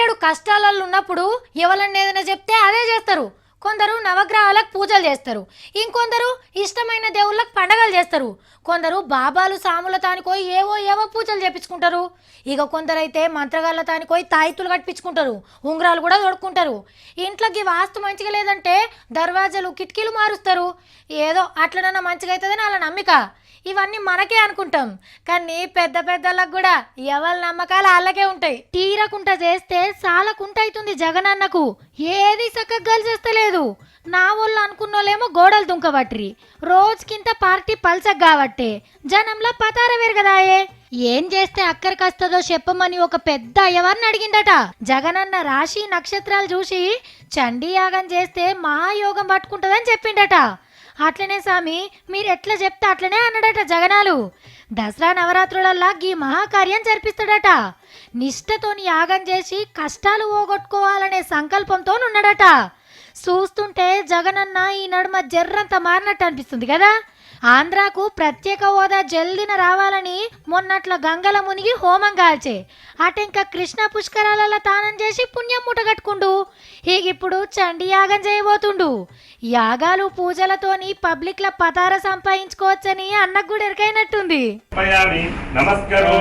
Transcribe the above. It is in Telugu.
పిల్లగాడు కష్టాలలో ఉన్నప్పుడు ఎవరన్నా ఏదైనా చెప్తే అదే చేస్తారు. కొందరు నవగ్రహాలకు పూజలు చేస్తారు, ఇంకొందరు ఇష్టమైన దేవుళ్ళకి పండగలు చేస్తారు, కొందరు బాబాలు సాముల తానికోయి ఏవో పూజలు చేపించుకుంటారు. ఇక కొందరైతే మంత్రగాళ్ళ తానికోయి తాయితులు కట్టించుకుంటారు, ఉంగరాలు కూడా తొడుక్కుంటారు. ఇంట్లోకి వాస్తు మంచిగా లేదంటే దర్వాజాలు కిటికీలు మారుస్తారు. ఏదో అట్లనన్నా మంచిగా అవుతుందని వాళ్ళ నమ్మిక. ఇవన్నీ మనకే అనుకుంటాం, కానీ పెద్దలకు కూడా ఎవరి నమ్మకాలు వాళ్ళకే ఉంటాయి. తీరకుంట చేస్తే సాలకుంట అవుతుంది జగనన్నకు. ఏది చక్కగా కలిసేస్తలేదు. నా వాళ్ళు అనుకున్నోళ్ళేమో గోడలు దుంకబట్రి, రోజుకింత పార్టీ పల్సక్ కాబట్టే జనంలో పతార పెరగదాయే. ఏం చేస్తే అక్కడికొస్తుందో చెప్పమని ఒక పెద్ద అయ్యవారిని అడిగిందట. జగనన్న రాశి నక్షత్రాలు చూసి చండీ యాగం చేస్తే మహాయోగం పట్టుకుంటుందని చెప్పిండట. అట్లనే స్వామి మీరు ఎట్లా చెప్తే అట్లనే అన్నాడట జగనాలు. దసరా నవరాత్రులల్లా గీ మహాకార్యం జరిపిస్తాడట. నిష్ఠతోని యాగం చేసి కష్టాలు పోగొట్టుకోవాలనే సంకల్పంతో ఉన్నాడట. చూస్తుంటే జగనన్న ఈ నడుమ జర్రంత మారినట్టు అనిపిస్తుంది కదా. ఆంధ్రాకు ప్రత్యేక హోదా జల్దిన రావాలని మొన్నట్ల గంగల మునిగి హోమం కాల్చే, అటెంక కృష్ణ పుష్కరాలలో తానం చేసి పుణ్యం ముటగట్టుకుండు. ఇప్పుడు చండీ యాగం చేయబోతుండు. యాగాలు పూజలతోని పబ్లిక్ ల పతార సంపాదించుకోవచ్చని అన్నకు కూడా ఎరకైనట్టుంది. నమస్కారం.